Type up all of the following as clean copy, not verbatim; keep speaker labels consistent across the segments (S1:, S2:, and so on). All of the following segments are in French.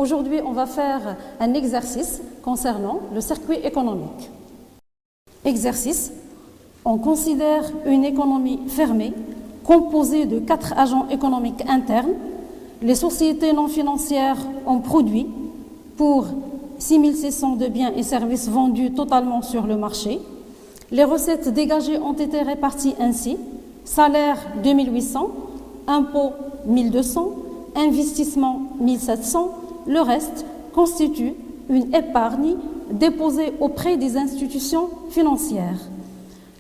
S1: Aujourd'hui, on va faire un exercice concernant le circuit économique. Exercice. On considère une économie fermée composée de 4 agents économiques internes. Les sociétés non financières ont produit pour 6 600 de biens et services vendus totalement sur le marché. Les recettes dégagées ont été réparties ainsi: salaire 2800, impôts 1200, investissement 1700. Le reste constitue une épargne déposée auprès des institutions financières.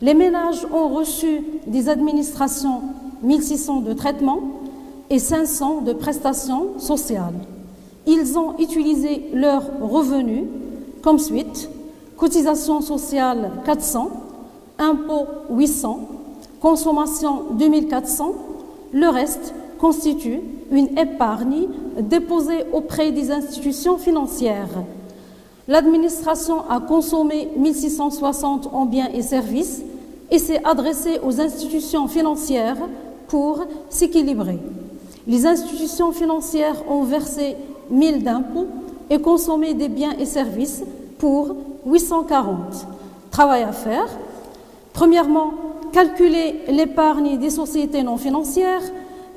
S1: Les ménages ont reçu des administrations 1600 de traitement et 500 de prestations sociales. Ils ont utilisé leurs revenus comme suite: cotisation sociale 400, impôts 800, consommation 2400. Le reste constitue une épargne déposée auprès des institutions financières. L'administration a consommé 1660 en biens et services et s'est adressée aux institutions financières pour s'équilibrer. Les institutions financières ont versé 1000 d'impôts et consommé des biens et services pour 840. Travail à faire. Premièrement, calculer l'épargne des sociétés non financières,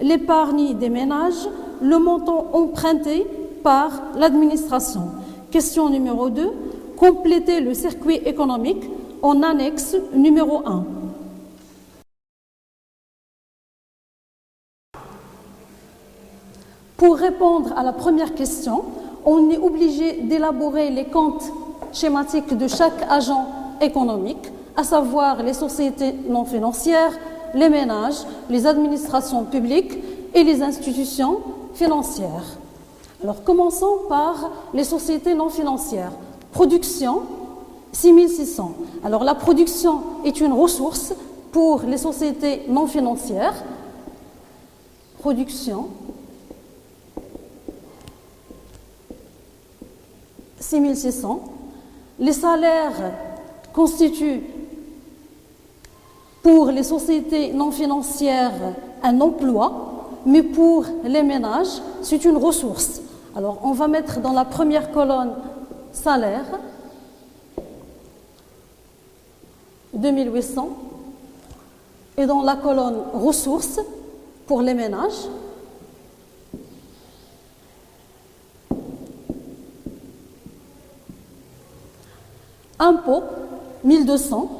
S1: l'épargne des ménages, le montant emprunté par l'administration. Question numéro 2, compléter le circuit économique en annexe numéro 1. Pour répondre à la première question, on est obligé d'élaborer les comptes schématiques de chaque agent économique, à savoir les sociétés non financières, les ménages, les administrations publiques et les institutions financières. Alors commençons par les sociétés non financières. Production, 6600. Alors la production est une ressource pour les sociétés non financières. Production, 6600. Les salaires constituent pour les sociétés non financières un emploi, mais pour les ménages, c'est une ressource. Alors, on va mettre dans la première colonne salaire, 2800, et dans la colonne ressources pour les ménages, impôt, 1200.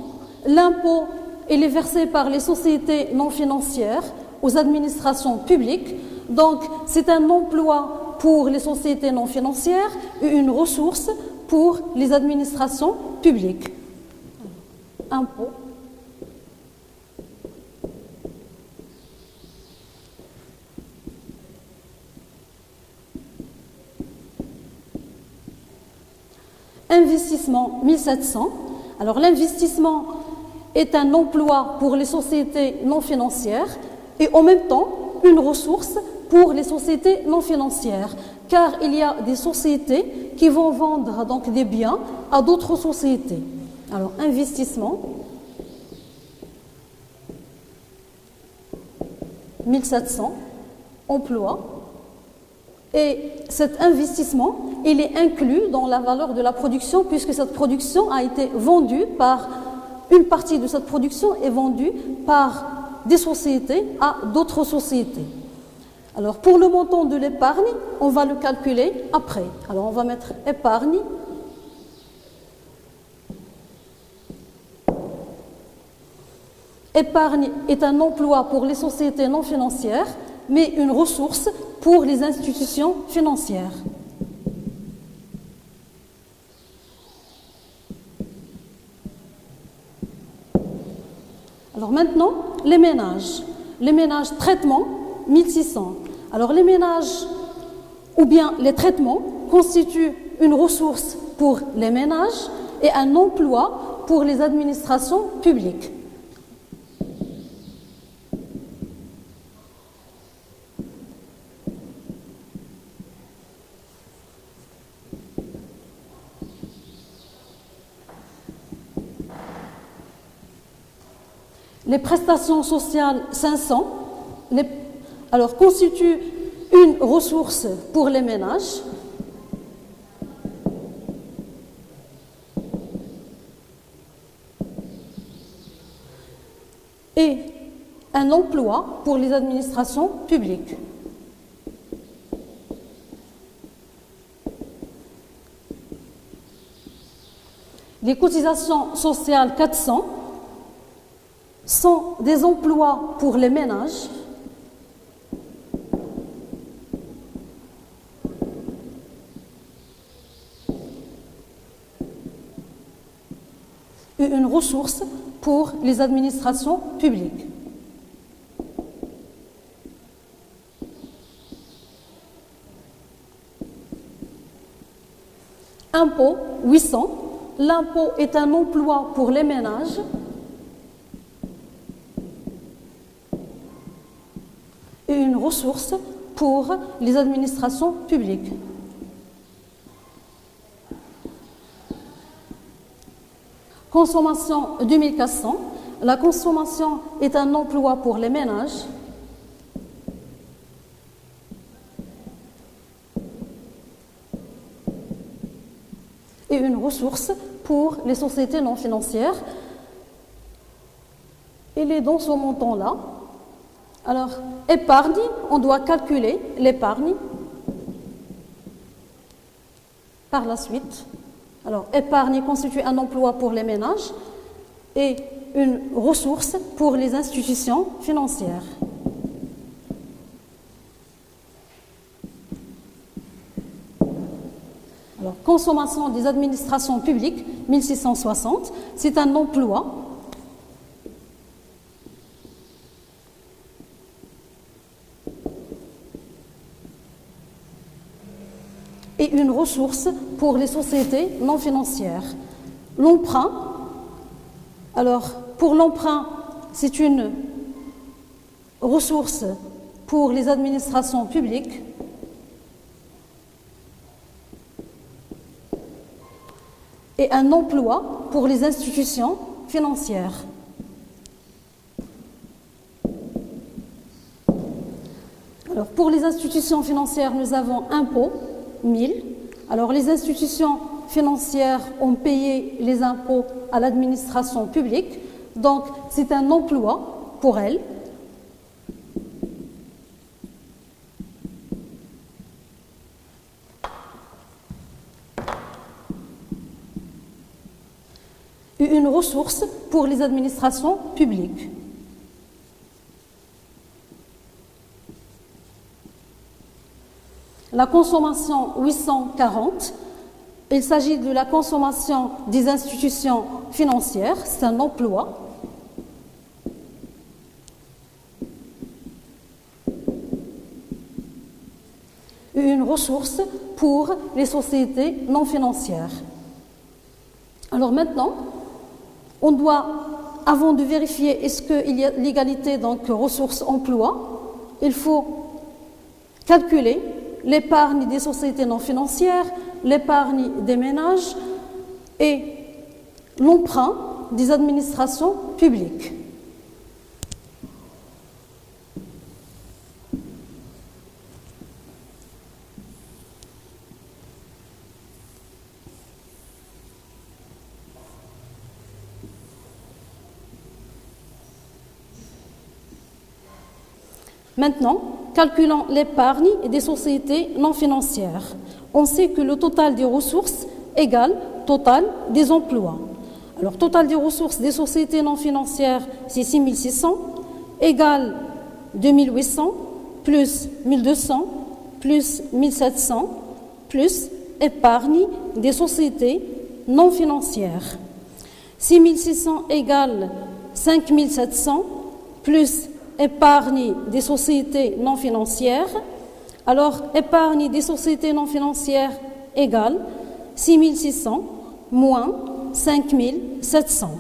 S1: L'impôt, il est versé par les sociétés non financières aux administrations publiques. Donc, c'est un emploi pour les sociétés non financières et une ressource pour les administrations publiques. Impôt. Investissement, 1700. Alors, l'investissement est un emploi pour les sociétés non financières et en même temps une ressource pour les sociétés non financières, car il y a des sociétés qui vont vendre donc des biens à d'autres sociétés. Alors, investissement, 1700, emploi, et cet investissement, il est inclus dans la valeur de la production puisque cette production a été vendue par, une partie de cette production est vendue par des sociétés à d'autres sociétés. Alors, pour le montant de l'épargne, on va le calculer après. Alors, on va mettre épargne. Épargne est un emploi pour les sociétés non financières, mais une ressource pour les institutions financières. Alors maintenant, les ménages. Les ménages traitement, 1600. Alors les ménages ou bien les traitements constituent une ressource pour les ménages et un emploi pour les administrations publiques. Les prestations sociales 500 constituent une ressource pour les ménages un emploi pour les administrations publiques. Les cotisations sociales 400 sont des emplois pour les ménages et une ressource pour les administrations publiques. Impôt 800. L'impôt est un emploi pour les ménages et une ressource pour les administrations publiques. Consommation 2400. La consommation est un emploi pour les ménages et une ressource pour les sociétés non financières. Il est dans ce montant-là. Alors, épargne, on doit calculer l'épargne par la suite. Alors, épargne constitue un emploi pour les ménages et une ressource pour les institutions financières. Alors, consommation des administrations publiques, 1660, c'est un emploi et une ressource pour les sociétés non financières. L'emprunt, alors pour l'emprunt, c'est une ressource pour les administrations publiques et un emploi pour les institutions financières. Alors, pour les institutions financières, nous avons impôts, 1000. Alors, les institutions financières ont payé les impôts à l'administration publique, donc c'est un emploi pour elles. Une ressource pour les administrations publiques. La consommation 840, il s'agit de la consommation des institutions financières, c'est un emploi. Une ressource pour les sociétés non financières. Alors maintenant, on doit, avant de vérifier est-ce qu'il y a l'égalité, donc ressources-emploi, il faut calculer l'épargne des sociétés non financières, l'épargne des ménages et l'emprunt des administrations publiques. Maintenant, calculons l'épargne des sociétés non financières. On sait que le total des ressources égale total des emplois. Alors, total des ressources des sociétés non financières, c'est 6600, égale 2800, plus 1200, plus 1700, plus épargne des sociétés non financières. 6600 égale 5700, plus épargne des sociétés non financières. Alors, épargne des sociétés non financières égale 6600 moins 5700.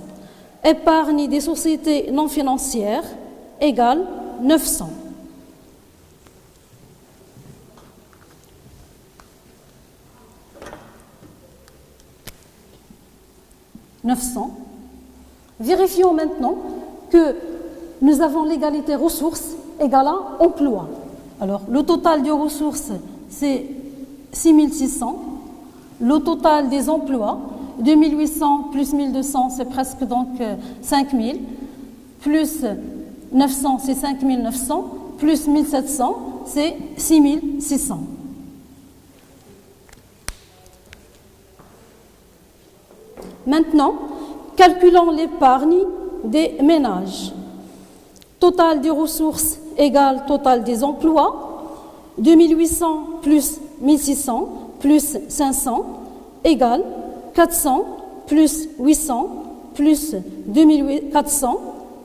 S1: Épargne des sociétés non financières égale 900. Vérifions maintenant que nous avons l'égalité ressources égale à emploi. Alors, le total des ressources, c'est 6600. Le total des emplois, 2800 plus 1200, c'est presque donc 5000. Plus 900, c'est 5900, plus 1700, c'est 6600. Maintenant, calculons l'épargne des ménages. Total des ressources égale total des emplois. 2800 plus 1600 plus 500 égale 400 plus 800 plus 2400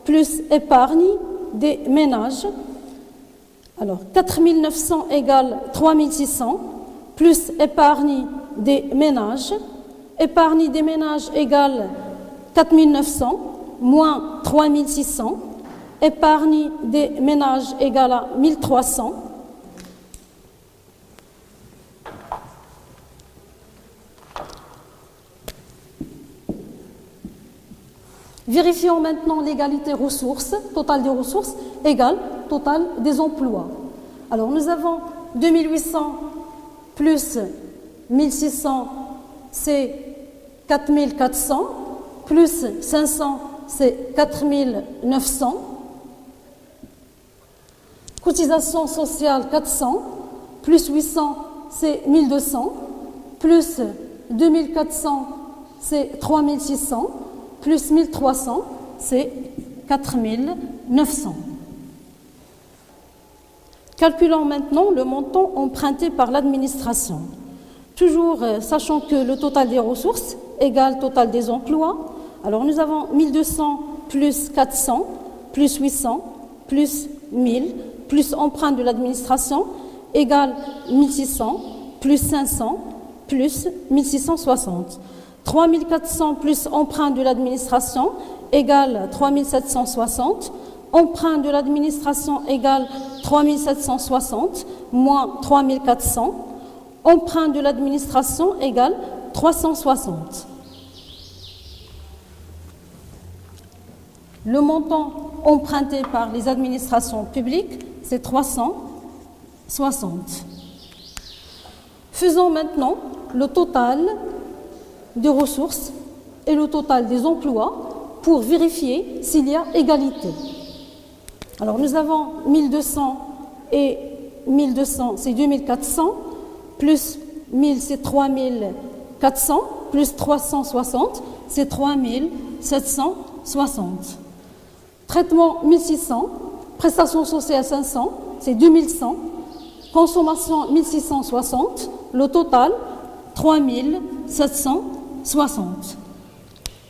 S1: plus épargne des ménages. Alors, 4900 égale 3600 plus épargne des ménages. Épargne des ménages égale 4900 moins 3600. Épargne des ménages égale à 1300. Vérifions maintenant l'égalité ressources. Total des ressources égale total des emplois. Alors nous avons 2800 plus 1600, c'est 4400, plus 500, c'est 4900. Cotisation sociale 400, plus 800, c'est 1200, plus 2400, c'est 3600, plus 1300, c'est 4900. Calculons maintenant le montant emprunté par l'administration. Toujours sachant que le total des ressources égale total des emplois. Alors nous avons 1200 plus 400 plus 800 plus 1000 plus emprunt de l'administration égale 1600 plus 500 plus 1660. 3400 plus emprunt de l'administration égale 3760. Emprunt de l'administration égale 3760 moins 3400. Emprunt de l'administration égale 360. Le montant emprunté par les administrations publiques, c'est 360. Faisons maintenant le total des ressources et le total des emplois pour vérifier s'il y a égalité. Alors nous avons 1200 et 1200, c'est 2400, plus 1000, c'est 3400, plus 360, c'est 3760. Traitement 1600, prestations sociales 500, c'est 2100, consommation 1660, le total 3760.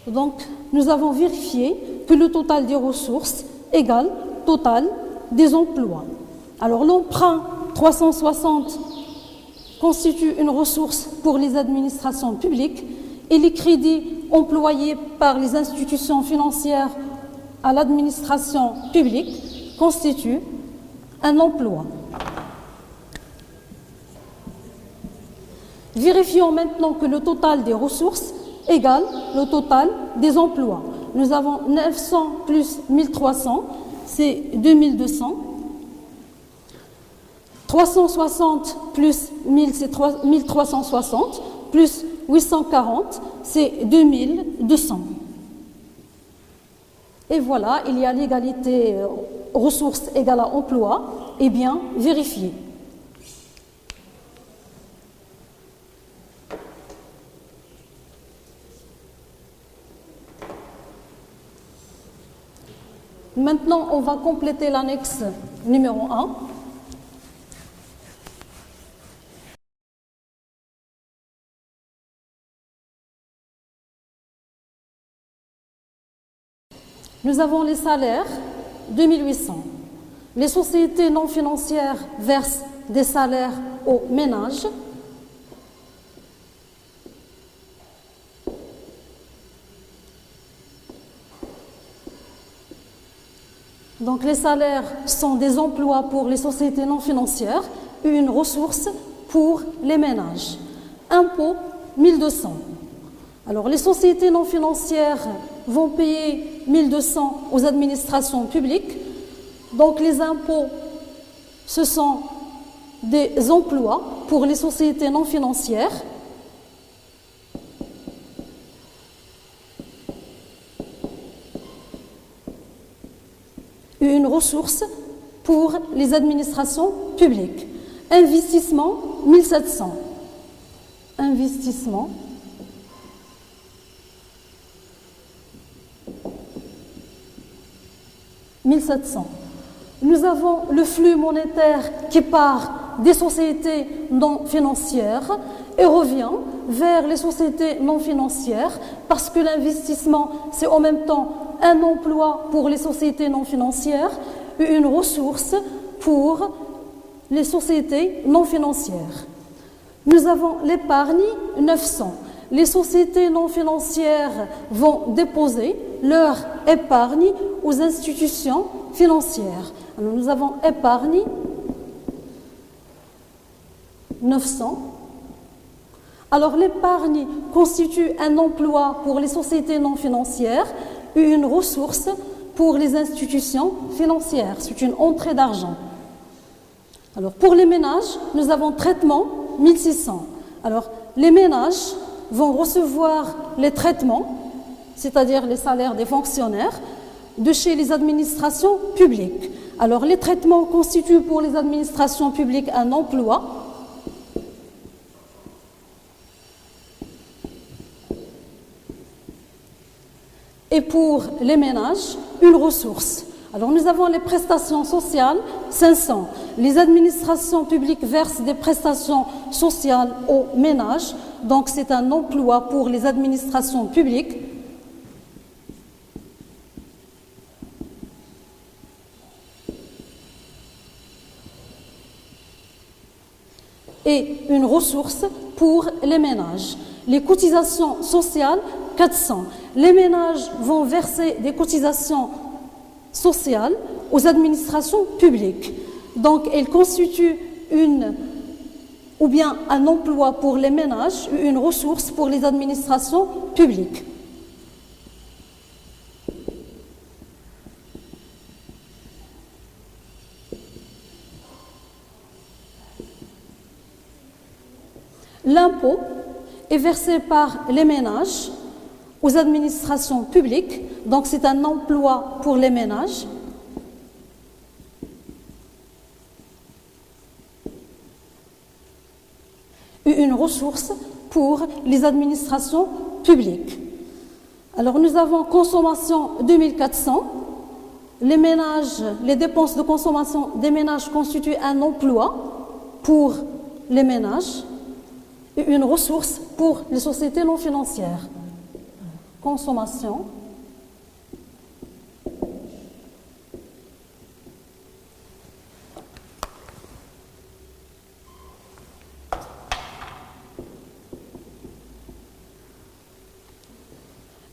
S1: Donc nous avons vérifié que le total des ressources égale total des emplois. Alors l'emprunt 360 constitue une ressource pour les administrations publiques et les crédits employés par les institutions financières à l'administration publique constituent un emploi. Vérifions maintenant que le total des ressources égale le total des emplois. Nous avons 900 plus 1300, c'est 2200. 360 plus 1000, c'est 1360, plus 840, c'est 2200. Et voilà, il y a l'égalité ressources égale à emploi, et bien vérifié. Maintenant, on va compléter l'annexe numéro 1. Nous avons les salaires, 2800. Les sociétés non financières versent des salaires aux ménages. Donc les salaires sont des emplois pour les sociétés non financières et une ressource pour les ménages. Impôts, 1200. Alors les sociétés non financières vont payer 1200 aux administrations publiques. Donc les impôts, ce sont des emplois pour les sociétés non financières. Et une ressource pour les administrations publiques. Investissement, 1700. Investissement. « 1700. Nous avons le flux monétaire qui part des sociétés non financières et revient vers les sociétés non financières parce que l'investissement, c'est en même temps un emploi pour les sociétés non financières et une ressource pour les sociétés non financières. Nous avons l'épargne, 900. Les sociétés non financières vont déposer leur épargne aux institutions financières. Alors, nous avons épargne, 900. Alors l'épargne constitue un emploi pour les sociétés non financières et une ressource pour les institutions financières. C'est une entrée d'argent. Alors pour les ménages, nous avons traitement, 1600. Alors les ménages vont recevoir les traitements, c'est-à-dire les salaires des fonctionnaires, de chez les administrations publiques. Alors les traitements constituent pour les administrations publiques un emploi. Et pour les ménages, une ressource. Alors nous avons les prestations sociales, 500. Les administrations publiques versent des prestations sociales aux ménages, donc c'est un emploi pour les administrations publiques. Et une ressource pour les ménages. Les cotisations sociales, 400. Les ménages vont verser des cotisations sociales aux administrations publiques. Donc, elles constituent un emploi pour les ménages, une ressource pour les administrations publiques. L'impôt est versé par les ménages aux administrations publiques, donc c'est un emploi pour les ménages. Et une ressource pour les administrations publiques. Alors nous avons consommation 2400. Les ménages, les dépenses de consommation des ménages constituent un emploi pour les ménages et une ressource pour les sociétés non financières. Consommation.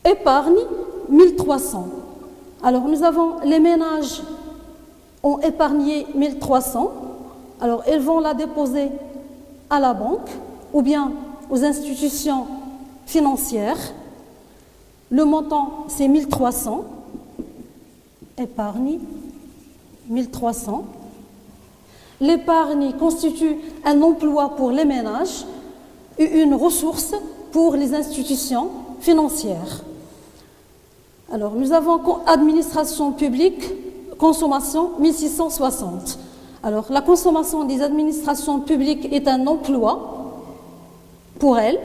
S1: Épargne, 1300. Alors nous avons les ménages ont épargné 1300. Alors ils vont la déposer à la banque ou bien aux institutions financières. Le montant, c'est 1300. Épargne, 1300. L'épargne constitue un emploi pour les ménages et une ressource pour les institutions financières. Alors, nous avons administration publique, consommation, 1660. Alors, la consommation des administrations publiques est un emploi pour elles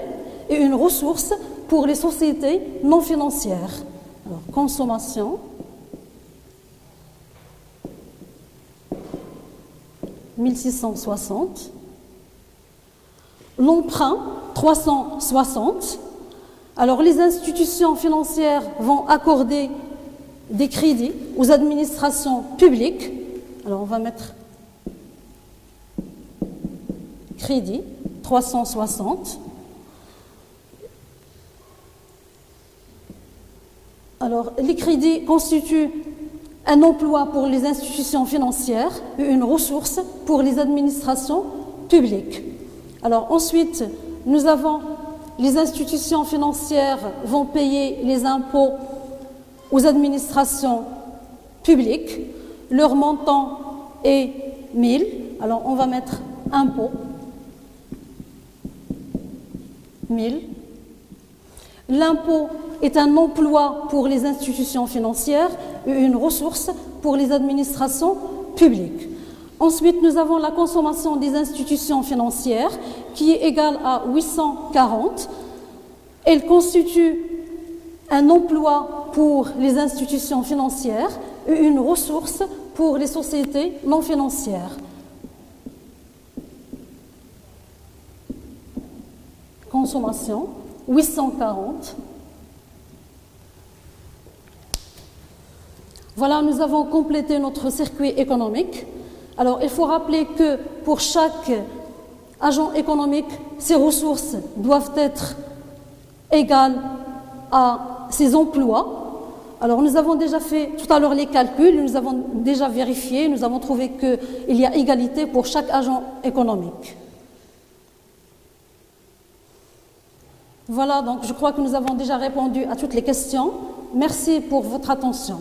S1: et une ressource pour les sociétés non financières. Alors, consommation, 1660. L'emprunt, 360. Alors, les institutions financières vont accorder des crédits aux administrations publiques. Alors, on va mettre crédit, 360. Alors, les crédits constituent un emploi pour les institutions financières et une ressource pour les administrations publiques. Alors, ensuite, nous avons les institutions financières vont payer les impôts aux administrations publiques. Leur montant est 1000. Alors, on va mettre impôts, 1000. L'impôt est un emploi pour les institutions financières et une ressource pour les administrations publiques. Ensuite, nous avons la consommation des institutions financières qui est égale à 840. Elle constitue un emploi pour les institutions financières et une ressource pour les sociétés non financières. Consommation, 840. Voilà, nous avons complété notre circuit économique. Alors, il faut rappeler que pour chaque agent économique, ses ressources doivent être égales à ses emplois. Alors, nous avons déjà fait tout à l'heure les calculs, nous avons déjà vérifié, nous avons trouvé qu'il y a égalité pour chaque agent économique. Voilà, donc je crois que nous avons déjà répondu à toutes les questions. Merci pour votre attention.